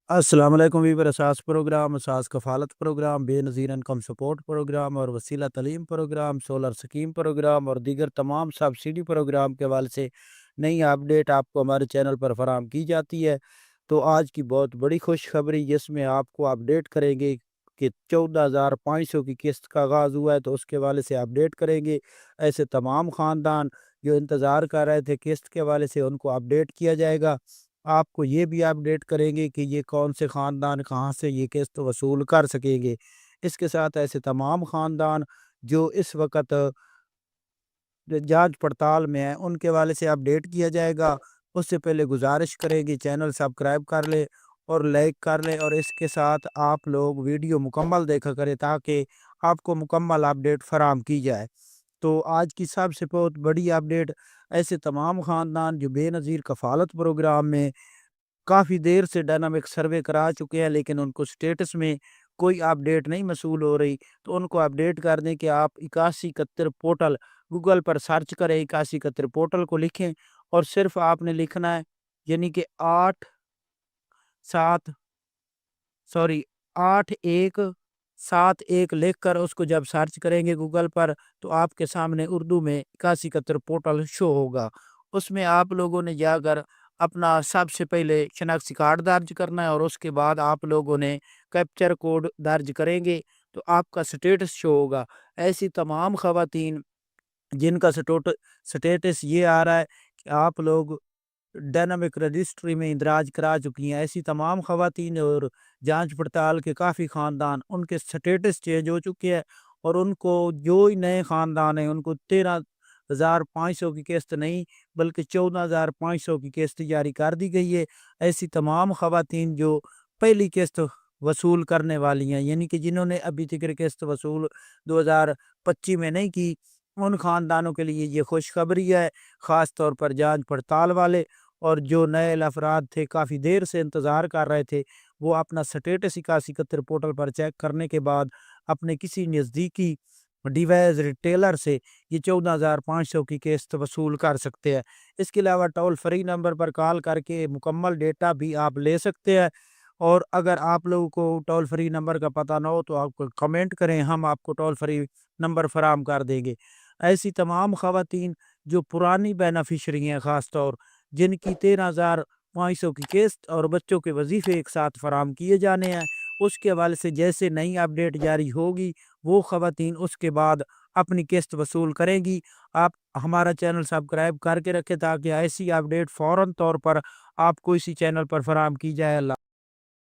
السلام علیکم ویور اساس پروگرام اساس کفالت پروگرام بے نظیر انکم سپورٹ پروگرام اور وسیلہ تعلیم پروگرام سولر سکیم پروگرام اور دیگر تمام سبسڈی پروگرام کے حوالے سے نئی اپڈیٹ آپ کو ہمارے چینل پر فراہم کی جاتی ہے۔ تو آج کی بہت بڑی خوشخبری جس میں آپ کو اپڈیٹ کریں گے کہ 14,500 کی قسط کا آغاز ہوا ہے، تو اس کے حوالے سے اپڈیٹ کریں گے۔ ایسے تمام خاندان جو انتظار کر رہے تھے قسط کے حوالے سے ان کو اپڈیٹ کیا جائے گا۔ آپ کو یہ بھی اپڈیٹ کریں گے کہ یہ کون سے خاندان کہاں سے یہ قسط وصول کر سکیں گے۔ اس کے ساتھ ایسے تمام خاندان جو اس وقت جانچ پڑتال میں ہیں ان کے حوالے سے اپڈیٹ کیا جائے گا۔ اس سے پہلے گزارش کریں گے چینل سبسکرائب کر لیں اور لائک کر لیں، اور اس کے ساتھ آپ لوگ ویڈیو مکمل دیکھا کریں تاکہ آپ کو مکمل اپڈیٹ فراہم کی جائے۔ تو آج کی سب سے بہت بڑی اپڈیٹ، ایسے تمام خاندان جو بے نظیر کفالت پروگرام میں کافی دیر سے ڈائنامک سروے کرا چکے ہیں لیکن ان کو سٹیٹس میں کوئی اپڈیٹ نہیں موصول ہو رہی، تو ان کو اپڈیٹ کر دیں کہ آپ 8171 پورٹل گوگل پر سرچ کریں، 8171 پورٹل کو لکھیں اور صرف آپ نے لکھنا ہے، یعنی کہ 8171 لکھ کر اس کو جب سرچ کریں گے گوگل پر تو آپ کے سامنے اردو میں 8171 پورٹل شو ہوگا۔ اس میں آپ لوگوں نے جا کر اپنا سب سے پہلے شناختی کارڈ درج کرنا ہے اور اس کے بعد آپ لوگوں نے کیپچر کوڈ درج کریں گے تو آپ کا سٹیٹس شو ہوگا۔ ایسی تمام خواتین جن کا سٹیٹس یہ آ رہا ہے کہ آپ لوگ ڈائنامک رجسٹری میں اندراج کرا چکی ہیں، ایسی تمام خواتین اور جانچ پڑتال کے کافی خاندان ان کے سٹیٹس چینج ہو چکے ہیں، اور ان کو جو نئے خاندان ہیں ان کو 13,500 کی قسط نہیں بلکہ 14,500 کی قسط جاری کر دی گئی ہے۔ ایسی تمام خواتین جو پہلی قسط وصول کرنے والی ہیں، یعنی کہ جنہوں نے ابھی تک قسط وصول 2025 میں نہیں کی، ان خاندانوں کے لیے یہ خوشخبری ہے، خاص طور پر جانچ پڑتال والے اور جو نئے افراد تھے کافی دیر سے انتظار کر رہے تھے، وہ اپنا سٹیٹس 8171 پورٹل پر چیک کرنے کے بعد اپنے کسی نزدیکی ڈیوائس ریٹیلر سے یہ 14,500 کی قسط وصول کر سکتے ہیں۔ اس کے علاوہ ٹول فری نمبر پر کال کر کے مکمل ڈیٹا بھی آپ لے سکتے ہیں، اور اگر آپ لوگوں کو ٹول فری نمبر کا پتہ نہ ہو تو آپ کو کمنٹ کریں، ہم آپ کو ٹول فری نمبر فراہم کر دیں گے۔ ایسی تمام خواتین جو پرانی بینیفیشری ہیں، خاص طور جن کی 13,500 کی قسط اور بچوں کے وظیفے ایک ساتھ فراہم کیے جانے ہیں، اس کے حوالے سے جیسے نئی اپڈیٹ جاری ہوگی وہ خواتین اس کے بعد اپنی قسط وصول کریں گی۔ آپ ہمارا چینل سبسکرائب کر کے رکھیں تاکہ ایسی اپڈیٹ فوراً طور پر آپ کو اسی چینل پر فراہم کی جائے۔ اللہ